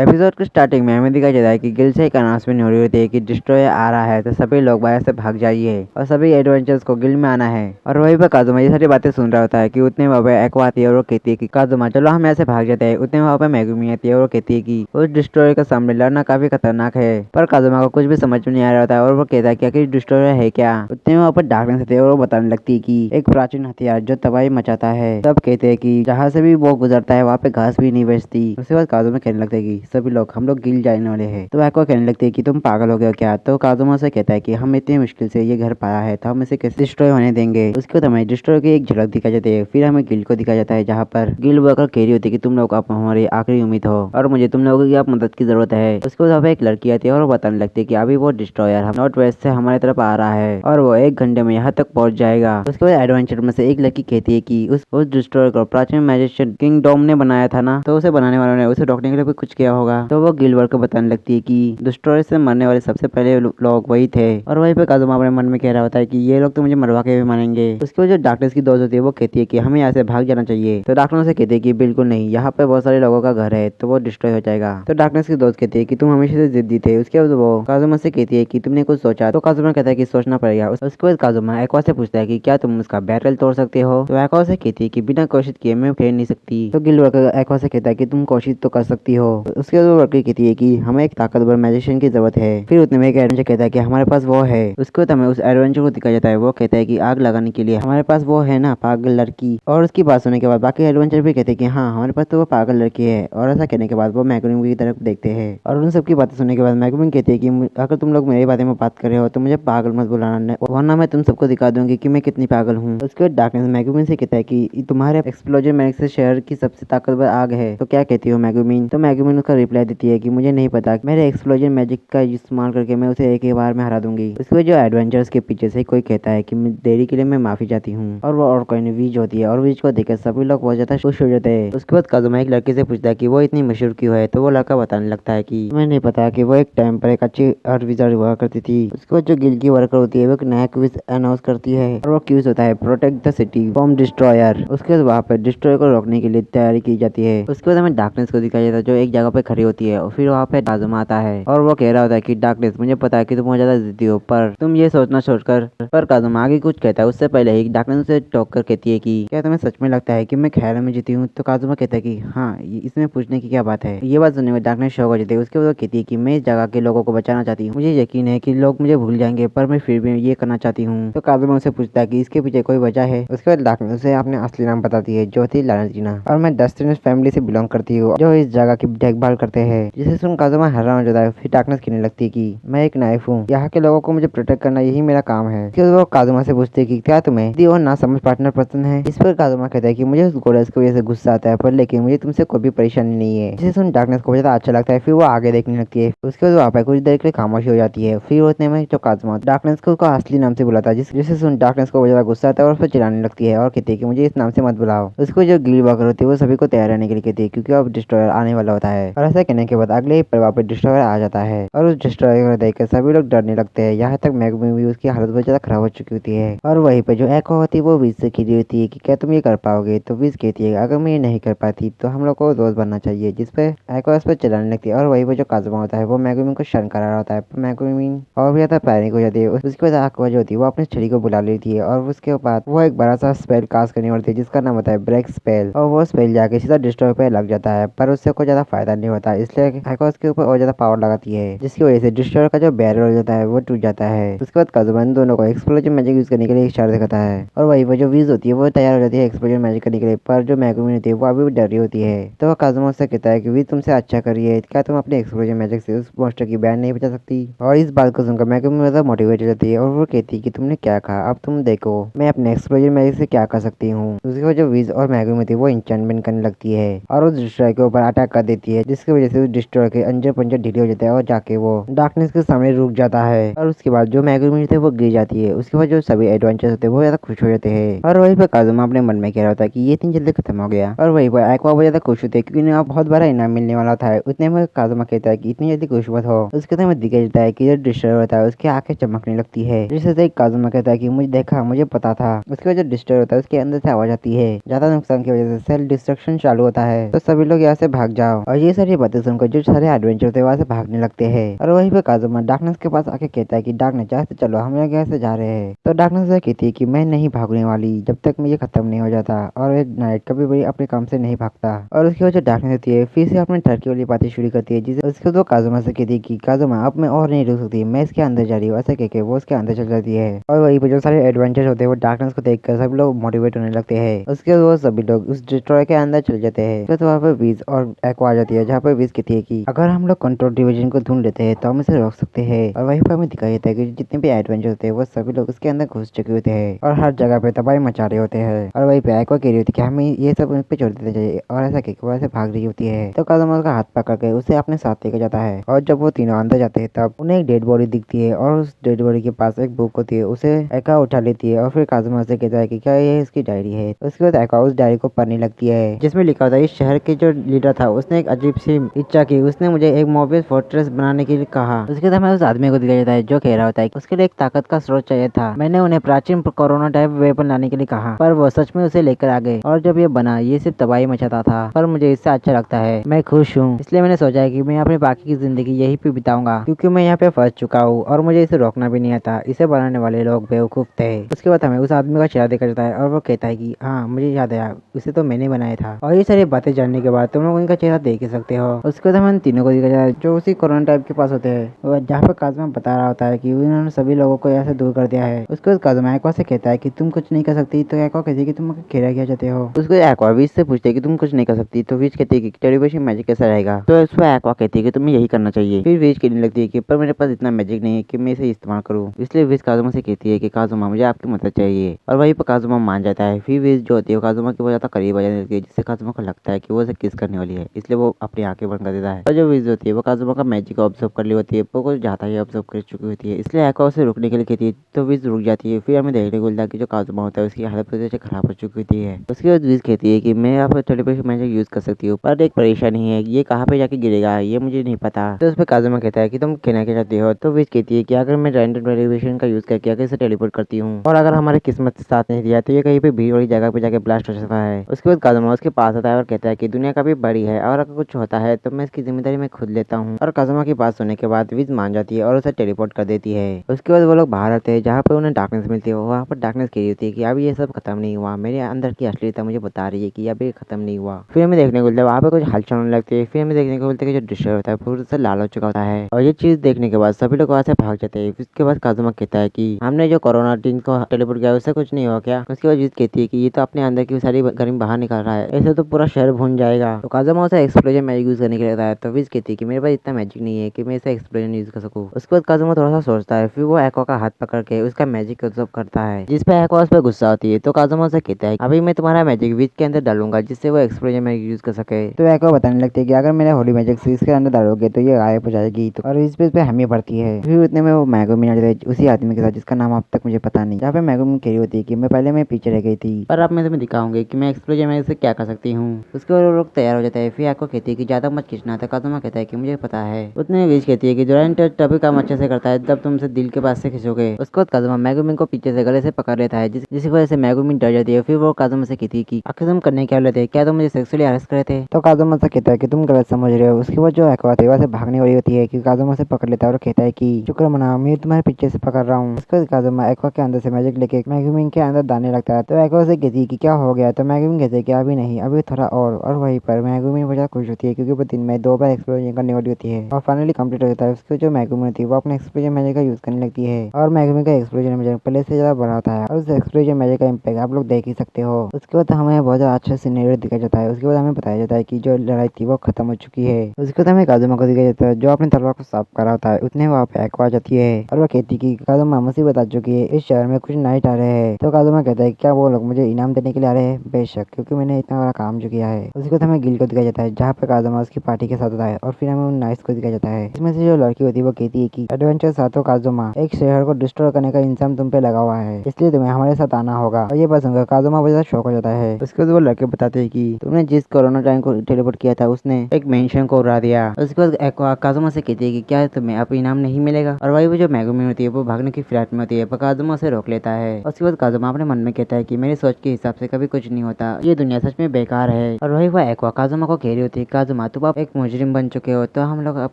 Episode की starting में हमें दिखाई जाता है कि गिल से एक अनाउंसमेंट हो रही होती है कि डिस्ट्रॉयर आ रहा है, तो सभी लोग बाहर से भाग जाइए और सभी एडवेंचर्स को गिल में आना है। और वहीं पर काजुमा ये सारी बातें सुन रहा होता है कि उतने वहाँ पे एको आती है और वो कहती है कि काजुमा चलो हम ऐसे भाग जाते हैं। उतने वहाँ पे मेगुमी आती है और वो कहती है कि उस डिस्ट्रॉयर के सामने लड़ना काफी खतरनाक है। पर काजुमा को कुछ भी समझ में नहीं आ रहा होता है और वो कहता है कि आखिर डिस्ट्रॉयर है क्या। उतने वहाँ पर डार्कनेस आती है और वो बताने लगती है कि एक प्राचीन हथियार जो तबाही मचाता है। सब कहते हैं कि जहाँ से भी वो गुजरता है वहाँ पे घास भी नहीं बचती। उसके बाद काजुमा कहने लगता है कि सभी लोग हम लोग गिल जाने वाले हैं। तो एको कहने लगती है कि तुम पागल हो गए हो क्या। तो काजुमा से कहता है कि हम इतनी मुश्किल से ये घर पाया है तो हम इसे कैसे डिस्ट्रॉय होने देंगे। उसके बाद हमें डिस्ट्रॉय की एक झलक दिखाई जाती है। फिर हमें गिल को दिखाया जाता है जहाँ पर गिल वर्कर कह रही होती है कि तुम लोग आप हमारी आखिरी उम्मीद हो और मुझे तुम लोगों की आप मदद की जरूरत है। उसके बाद एक लड़की आती है और वो बताने लगती है कि अभी वो डिस्ट्रॉयर नॉर्थ वेस्ट से हमारी तरफ आ रहा है और वो 1 घंटे में यहाँ तक पहुंच जाएगा। उसके बाद एडवेंचर में से एक लड़की कहती है कि उस डिस्ट्रॉयर को प्राचीन मैजिशियन किंग डोम ने बनाया था ना, तो उसे बनाने वालों ने उसे रोकने के लिए भी कुछ किया होगा। तो वो गिल वर्कर बताने लगती है कि डिस्ट्रॉयर से मरने वाले सबसे पहले लोग वही थे। और वहीं पे काजुमा अपने मन में कह रहा होता है कि ये लोग तो मुझे मरवा के भी मारेंगे। उसके बाद जो डार्कनेस की दोस्त होती है वो कहती है कि हमें यहाँ से भाग जाना चाहिए। तो डार्कनेस से कहती है कि बिल्कुल नहीं, यहाँ पे बहुत सारे लोगों का घर है तो वो डिस्ट्रॉय हो जाएगा। तो डार्कनेस की दोस्त कहती है कि तुम हमेशा से जिद्दी थे। उसके बाद वो काजुमा से कहती है कि तुमने कुछ सोचा। तो काजुमा कहता है कि सोचना पड़ेगा। उसके बाद काजुमा एक्वा से पूछता है कि क्या तुम उसका बैरल तोड़ सकते हो। तो एक्वा से कहती है कि बिना कोशिश किए मैं फेर नहीं सकती। तो गिल वर्कर एक्वा से कहता है कि तुम कोशिश तो कर सकती हो। उसके बाद वो लड़की कहती है कि हमें एक ताकतवर मैजिशियन की जरूरत है। फिर उतने में एक एडवेंचर कहता है कि हमारे पास वो है। उसके बाद हमें उस एडवेंचर को दिखाया जाता है। वो कहता है कि आग लगाने के लिए हमारे पास वो है ना पागल लड़की। और उसकी बात सुनने के बाद बाकी एडवेंचर भी कहते हैं कि हाँ हमारे पास तो वो पागल लड़की है। और ऐसा कहने के बाद वो मैगुमिन की तरफ देखते हैं और उन सबकी बातें सुनने के बाद मैगुमिन कहती है कि अगर तुम लोग मेरी बातें में बात कर रहे हो तो मुझे पागल मत बुलाना, वरना मैं तुम सबको दिखा दूंगी कि मैं कितनी पागल हूँ। उसके बाद डार्कनेस मैगुमिन से कहता है कि तुम्हारे एक्सप्लोजन मैजिक से शहर की सबसे ताकतवर आग है, तो क्या कहती हो मैगुमिन। तो मैगुमिन उसका रिप्लाई देती है कि मुझे नहीं पता, मेरे एक्सप्लोजन मैजिक का इस्तेमाल करके मैं उसे एक ही बार में हरा दूंगी। उसके बाद जो एडवेंचर्स के पीछे से कोई कहता है कि देरी के लिए मैं माफी चाहती हूँ। और वो और कोई नहीं वीज होती है और वीज को देखकर सभी लोग बहुत ज्यादा खुश हो जाते हैं। उसके बाद काजुमा एक लड़के से पूछता है कि वो इतनी मशहूर क्यों है। तो वो लड़का बताने लगता है कि मैं नहीं पता कि वो एक टाइम पर एक अच्छी आर्ट विजार्ड हुआ करती थी। उसके बाद जो गिल की वर्कर होती है वो एक नया क्विज अनाउंस करती है और वो क्विज होता है protect the city from destroyer. उसके बाद वहाँ पर डिस्ट्रॉयर को रोकने के लिए तैयारी की जाती है। उसके बाद हमें डार्कनेस को दिखाया जाता है जो एक जगह पे खड़ी होती है और फिर वहाँ पे काजुमा आता है और वो कह रहा होता है कि डार्कनेस मुझे पता है कि तुम बहुत ज्यादा जिद्दी हो, पर तुम ये सोचना छोड़कर। पर काजुमा आगे कुछ कहता है उससे पहले ही डार्कनेस उसे टोक कर कहती है कि क्या तुम्हें सच में लगता है कि मैं ख्याल में जीती हूँ। तो काजुमा कहता है कि हाँ इसमें पूछने की क्या बात है। ये बात सुनने में डार्कनेस शॉक हो जाती है। उसके बाद वो कहती है कि मैं इस जगह के लोगों को बचाना चाहती हूँ। मुझे यकीन है कि लोग मुझे भूल जाएंगे पर मैं फिर भी ये करना चाहती हूँ। तो काजुमा उसे पूछता है कि इसके पीछे कोई वजह है। उसके बाद डार्कनेस उसे अपने असली नाम बताती है जो थी लालचीना और मैं डस्टिनस फैमिली से बिलोंग करती हूँ जो इस जगह की देखभाल करते हैं। जिसे सुन काजुमा हैरान हो जाता है। फिर डार्कनेस कहने लगती है कि मैं एक नाइफ हूँ, यहाँ के लोगों को मुझे प्रोटेक्ट करना यही मेरा काम है। फिर वो काजुमा से पूछते है कि क्या तुम्हें यदि और ना समझ पार्टनर पसंद है। इस पर काजुमा कहता है कि मुझे उस गोरस की वजह से गुस्सा आता है पर लेकिन मुझे तुमसे कोई भी परेशानी नहीं है। जिसे सुन डार्कनेस को ज्यादा अच्छा लगता है। फिर वो आगे देखने लगती है। उसके बाद वहाँ पे कुछ देर के लिए खामोशी हो जाती है। फिर उतने में जो काजुमा डार्कनेस को उसका असली नाम से बुलाता है जिसे सुन डार्कनेस को ज्यादा गुस्सा आता है और उस पर चिल्लाने लगती है और कहती है कि मुझे इस नाम से मत बुलाओ। उसको जो गिल वर्कर होती है वो सभी को तैयार रहने के लिए कहती है क्योंकि अब डिस्ट्रॉयर आने वाला होता है। और ऐसा कहने के बाद अगले ही पल वहाँ पे डिस्ट्रॉयर आ जाता है और उस डिस्ट्रॉयर को देखकर सभी लोग डरने लगते हैं। यहाँ तक मैगमी भी उसकी हालत बहुत ज्यादा खराब हो चुकी होती है। और वहीं पे जो एको होती है वो विज से खिली होती है कि क्या तुम ये कर पाओगे। तो विज कहती है अगर मैं ये नहीं कर पाती तो हम लोग को दोस्त बनना चाहिए। जिसपे एको उस पर चलाने लगती है और वहीं पे जो काजुमा होता है वो मैगुमिन को शर्म करा रहा होता है। मैगुमिन और भी ज्यादा पैनिक हो जाती है। उसके बाद एक्वा जो होती है वो अपनी छड़ी को बुला लेती है और उसके बाद वो एक बड़ा सा स्पेल कास्ट करने वाली थी जिसका नाम होता है ब्रेक स्पेल। और वो स्पेल जाके सीधा डिस्ट्रॉय पे लग जाता है पर उससे कोई ज्यादा फायदा नहीं होता, इसलिए एक्वा उसके ऊपर और ज्यादा पावर लगाती है जिसकी वजह से डिस्ट्रॉयर का जो बैरल हो जाता है वो टूट जाता है। उसके बाद काजुमा दोनों को एक्सप्लोजन मैजिक यूज करने के लिए इशारा दिखाता है और वही वो जो विज होती है वो तैयार हो जाती है एक्सप्लोजन मैजिक करने के लिए। पर जो मैगुमिन होती है वो अभी भी डर रही होती है। तो काजुमा उससे कहता है कि विज तुमसे अच्छा करिए, क्या तुम अपने एक्सप्लोजन मैजिक से उस मॉन्स्टर की बैंड नहीं बचा सकती। और इस बात को सुनकर मैगुमिन ज्यादा मोटिवेट हो जाती है और वो कहती है कि तुमने क्या कहा, अब तुम देखो मैं अपने एक्सप्लोजन मैजिक से क्या कर सकती हूँ। उसके बाद जो विज और मैगुमिन थी वो इंचेंटमेंट करने लगती है और उस डिस्ट्रॉयर के ऊपर अटैक कर देती है जिसकी वजह से उस डिस्ट्रॉयर के अंजर पंजर ढीले हो जाते हैं और जाके वो डार्कनेस के सामने रुक जाता है। और उसके बाद जो मैगुमिन थे वो गिर जाती है। उसके बाद जो सभी एडवेंचर्स होते हैं वो ज्यादा खुश हो जाते हैं। और वहीं पर काजुमा अपने मन में कह रहा होता है कि ये इतनी जल्दी खत्म हो गया। और वहीं पर एक्वा बहुत ज्यादा खुश होते हैं क्योंकि उन्हें बहुत बड़ा इनाम मिलने वाला था। उतने में काजुमा कहता है कि इतनी जल्दी खुश मत हो। उसके बाद हमें दिखाई देता है कि जो डिस्ट्रॉयर होता है उसकी आंखें चमकने लगती है जिससे देख काजुमा कहता है कि मुझे देखा, मुझे पता था। उसके बाद जो डिस्ट्रॉयर होता है उसके अंदर से आवाज आती है ज्यादा नुकसान की वजह से सेल्फ डिस्ट्रक्शन चालू होता है, तो सभी लोग यहाँ से भाग जाओ। और ये सारी सारी बातें सुनकर जो सारे एडवेंचर थे वहाँ से भागने लगते हैं। और वहीं पे काजुमा डार्कनेस के पास आके कहता है कि डार्कनेस जैसे चलो हम लोग यहाँ से जा रहे हैं। तो डार्कनेस से कहती है कि मैं नहीं भागने वाली जब तक ये खत्म नहीं हो जाता। और एक नाइट कभी भी अपने काम से नहीं भागता। और उसकी वजह डार्कनेस होती है फिर से अपने टर्की वाली बातें शुरू करती है जिसे उसके तो काजुमा से कहती है कि काजुमा अब मैं और नहीं रुक सकती, मैं इसके अंदर जा रही हूँ। ऐसे कहकर वो उसके अंदर चल जाती है। और वहीं पे जो सारे एडवेंचर होते हैं वो डार्कनेस को देखकर सब लोग मोटिवेट होने लगते हैं। उसके बाद वो सभी लोग उस डिस्ट्रॉय के अंदर चले जाते हैं। तो वहाँ पे विज और एक्वा आ जाती है जहाँ पे विज कहती है कि अगर हम लोग कंट्रोल डिवीजन को ढूंढ लेते हैं तो हम इसे रोक सकते हैं। और वहीं पर हमें दिखाई देता है कि जितने भी एडवेंचर होते हैं वो सभी लोग उसके अंदर घुस चुके होते हैं और हर जगह पे तबाही मचा रहे होते हैं। और वहीं पे एक्वा कह रही होती है कि हमें ये सब उन पे छोड़ देते चाहिए। और ऐसा कहकर वो ऐसे भाग रही होती है। तो काजुमा उसका हाथ पकड़ के उसे अपने साथ लेकर जाता है। और जब वो तीनों अंदर जाते हैं तब उन्हें एक डेड बॉडी दिखती है और उस डेड बॉडी के पास एक बुक होती है। उसे एक्वा उठा लेती है और फिर काजुमा से कहता है कि क्या ये इसकी डायरी है। तो उसके बाद एक्वा उस डायरी को पढ़ने लगती है जिसमें लिखा होता है इस शहर के जो लीडर था उसने एक अजीब सी इच्छा की, उसने मुझे एक मोबियस फोर्ट्रेस बनाने के लिए कहा। उसके बाद हमें उस आदमी को दिखाया जाता है जो कह रहा होता है उसके लिए एक ताकत का स्रोत चाहिए था। मैंने उन्हें प्राचीन कोरोना टाइप वेपन लाने के लिए कहा पर वो सच में उसे लेकर आ गए। और जब ये बना ये सिर्फ तबाही मचाता था पर मुझे इससे अच्छा लगता है, मैं खुश हूँ। इसलिए मैंने सोचा है कि मैं अपनी बाकी की जिंदगी यही पे बिताऊंगा क्योंकि मैं यहाँ पे फंस चुका हूँ और मुझे इसे रोकना भी नहीं आता। इसे बनाने वाले लोग बेवकूफ थे। उसके बाद हमें उस आदमी का चेहरा देखा जाता है और वो कहता है कि हाँ मुझे याद आया, उसे तो मैंने बनाया था। और ये सारी बातें जानने के बाद तुम लोग उनका चेहरा देख ही सकते हो। उसके बाद हमें तीनों को दिखा जाता है जो उसी कोरोना टाइप के पास होते हैं जहाँ पे काजुमा बता रहा होता है कि उन्होंने सभी लोगों को यहाँ से दूर कर दिया है। उसके बाद काजुमा एक्वा से कहता है कि तुम कुछ नहीं कर सकती। तो एक्वा कहती है कि तुम खेला क्या चाहते हो। उसको एक्वा विज से पूछते है कि तुम कुछ नहीं कर सकती। तो विज कहती है कि टेलीविजन मैजिक कैसा रहेगा। तो उस पर एक्वा कहती है कि तुम्हें यही करना चाहिए। फिर विज कहने लगती है कि पर मेरे पास इतना मैजिक नहीं है कि मैं इसे इस्तेमाल करूँ। इसलिए विज काजुमा से कहती है कि काजुमा मुझे आपकी मदद चाहिए। और वहीं पर काजुमा मान जाता है। फिर विज जो होती है काजुमा की बहुत ज्यादा करीब आ जाने लगती है जिससे काजुमा को लगता है कि वो उसे किस करने वाली है, इसलिए वो अपनी आंखें बंद कर देता है। और जो विज होती है वो काजुमा का मैजिक ऑब्जर्व कर ली होती है, वो कुछ ज्यादा ही ऑब्जर्व कर चुकी होती है, इसलिए एक्वा उसे रुकने के लिए कहती है। तो विज रुक जाती है। फिर हमें देखने को मिलता है कि जो काजुमा होता है उसकी हालत पूरी तरह से खराब हो चुकी होती है। उसके बाद विज कहती है कि मैं आप टेलीपोर्टेशन मैजिक यूज कर सकती हूँ पर एक परेशानी है, ये कहाँ पे जाके गिरेगा ये मुझे नहीं पता। तो उस पर काजुमा कहता है कि तुम कहना क्या चाहती हो। तो विज कहती है कि अगर मैं रैंडम टेलीपोर्टेशन का यूज करके अगर इसे टेलीपोर्ट करती हूँ और अगर हमारे किस्मत से साथ नहीं दिया तो ये कहीं पे भीड़ वाली जगह पे जाके ब्लास्ट हो सकता है। उसके बाद काजुमा उसके पास आता है और कहता है कि दुनिया काफी बड़ी है और अगर कुछ होता है तो मैं इसकी जिम्मेदारी मैं खुद लेता हूँ। और काजुमा की बात सुनने के बाद विज मान जाती है और उसे टेलीपोर्ट कर देती है। उसके बाद वो लोग बाहर आते हैं जहाँ पे उन्हें डार्कनेस मिलती है। वहाँ पर डार्कनेस कह रही होती है कि अब ये सब खत्म नहीं हुआ, मेरे अंदर की असलियता मुझे बता रही है कि अब ये खत्म नहीं हुआ। फिर हमें देखने को मिलता है वहाँ पे कुछ हलचल होने लगती है। फिर हमें देखने को मिलता है कि जो डिस्ट्रॉय होता है पूरी से लाल हो चुका होता है। और ये चीज देखने के बाद सभी लोग वहाँ से भाग जाते हैं। उसके बाद काजुमा कहता है कि हमने जो कोरोना टीम को टेलीपोर्ट किया उससे कुछ नहीं हुआ क्या। उसके बाद जीत कहती है कि ये तो अपने अंदर की सारी गर्मी बाहर निकाल रहा है, ऐसे तो पूरा शहर भून जाएगा। तो काजुमा उसे एक्सप्लोजन मैजिक यूज करने के लिए कहता है। तो विज कहती है कि मेरे पास इतना मैजिक नहीं है कि मैं इसे एक्सप्लोजन यूज कर सकूं। उसके बाद काजुमा थोड़ा सा सोचता है फिर वो एक्वा का हाथ पकड़ के उसका मैजिक ऑब्जर्व करता है जिस पे एक्वा उस पर गुस्सा होती है। तो काजुमा उसे कहता है अभी मैं तुम्हारा मैजिक विज के अंदर डालूंगा जिससे वो एक्सप्लोजन मैजिक यूज कर सके। तो एक्वा बताने लगती है कि अगर मेरा होली मैजिक इसके अंदर डालोगे तो ये गायब हो जाएगी। तो और इस पे हमें पड़ती है। फिर उतने में वो मैगुमिन आ जाता है उसी आदमी के साथ जिसका नाम अब तक मुझे पता नहीं। जहाँ पे मैगुमिन कह रही होती है कि मैं पहले मैं पीछे रह गई थी पर अब मैं तुम्हें दिखाऊंगी कि मैं एक्सप्लोजन मैजिक से क्या कर सकती हूँ। उसके बाद वो लोग तैयार हो जाता है। फिर एक्वा कहती है कि ज्यादा मत खींचना था। काजुमा कहता है कि मुझे पता है। उतने विज कहती है कि जो तभी काम अच्छे से करता है जब तुमसे दिल के पास से खींचोगे। उसके बाद काजुमा मैगुमिन को पीछे से गले से पकड़ लेता है जिसकी वजह से मैगुमिन डर जाती है। फिर वो काजुमा से कहती है कि आखिर तुम करने क्या लेते, क्या तुम मुझे सेक्सुअली अरेस्ट करे थे। तो काजुमा से कहता है कि तुम गलत समझ रहे हो। उसके बाद जो एक्वा है वैसे भागने वाली होती है कि काजुमा से पकड़ लेता है और कहता है कि शुक्र मना मैं तुम्हारे पीछे से पकड़ रहा हूँ। उसके बाद काजुमा एक्वा के अंदर से मैजिक लेके मैगुमिन के अंदर डालने लगता है। तो एक्वा से कहती है कि क्या हो गया। तो मैगुमिन कहते हैं कि अभी नहीं, अभी थोड़ा और वहीं पर मैगुमिन बहुत खुश होती है क्योंकि वो दिन में 2 बार एक्सप्लोजन करने वाली होती है और फाइनली कंप्लीट हो जाता है। उसके जो मैगुमिन होती है वो अपने एक्सप्लोजन मैजिक का यूज करने लगती है और मैगुमिन का एक्सप्लोजन मैजिक पहले से ज्यादा बड़ा होता है और उस एक्सप्लोजन मैजिक का इम्पैक्ट आप लोग देख ही सकते हो। उसके बाद हमें बहुत ज्यादा अच्छा सिनेरियो दिखाया जाता है। उसके बाद हमें बताया जाता है कि जो लड़ाई थी वो खत्म हो चुकी है। उसके बाद हमें काजुमा को दिखाया जाता है जो अपने तलवार को साफ कर रहा होता है। उतने वहाँ पे एक्वा आ जाती है और वो कहती कि काजुमा मुसीबत आ चुकी है, इस शहर में कुछ नाइट आ रहे हैं। तो काजुमा कहता है क्या वो लोग मुझे इनाम देने के लिए आ रहे हैं। बेशक, क्योंकि मैंने इतना बड़ा काम जो किया है। उसके बाद हमें गिल को दिखाया जाता है जहाँ पे काजुमा उसकी पार्टी के साथ होता है और फिर हमें उन नाइट्स को दिखाया जाता है। इसमें से जो लड़की होती है वो कहती है कि एडवेंचर साथों काजुमा, एक शहर को डिस्ट्रॉय करने का इंसान तुम पे लगा हुआ है, इसलिए तुम्हें हमारे साथ आना होगा। और ये बात सुनकर काजुमा बहुत ज्यादा शौक हो जाता है। उसके बाद वो लड़के बताते हैं कि तुमने जिस कोरोना टाइम को टेलीपोर्ट किया था उसने एक मेंशन को उड़ा दिया। उसके बाद एक्वा काजुमा से कहती है कि क्या तुम्हें अब इनाम नहीं मिलेगा। और वही वो जो मैगुमिन होती है वो भागने की फ्लैट में होती है पर काजुमा से रोक लेता है। उसके बाद काजुमा अपने मन में कहता है कि मेरी सोच के हिसाब से कभी कुछ नहीं होता, ये दुनिया सच में बेकार है। और वही वो एक्वा काजुमा को कह रही होती है काजुमा काजुमा तुम अब एक मुजरिम बन चुके हो, तो हम लोग अब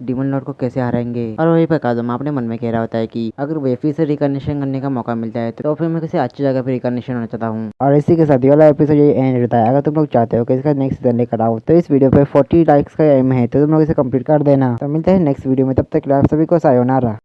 डीमन लॉर्ड को कैसे हराएंगे। और वहीं पर काजुमा अपने मन में कह रहा होता है कि अगर वेफी से रिकॉग्निशन करने का मौका मिलता है तो फिर मैं किसी अच्छी जगह पे रिकॉग्निशन होना चाहता हूँ। और इसी के साथ ये वाला एपिसोड ये एंड रहता है। अगर तुम लोग चाहते हो कि इसका नेक्स्ट सीजन लेकर आओ तो इस वीडियो पे 40 लाइक्स का एम है, तो तुम लोग इसे कंप्लीट कर देना। तो मिलते हैं नेक्स्ट वीडियो में, तब तक के लिए आप सभी को सायोनारा।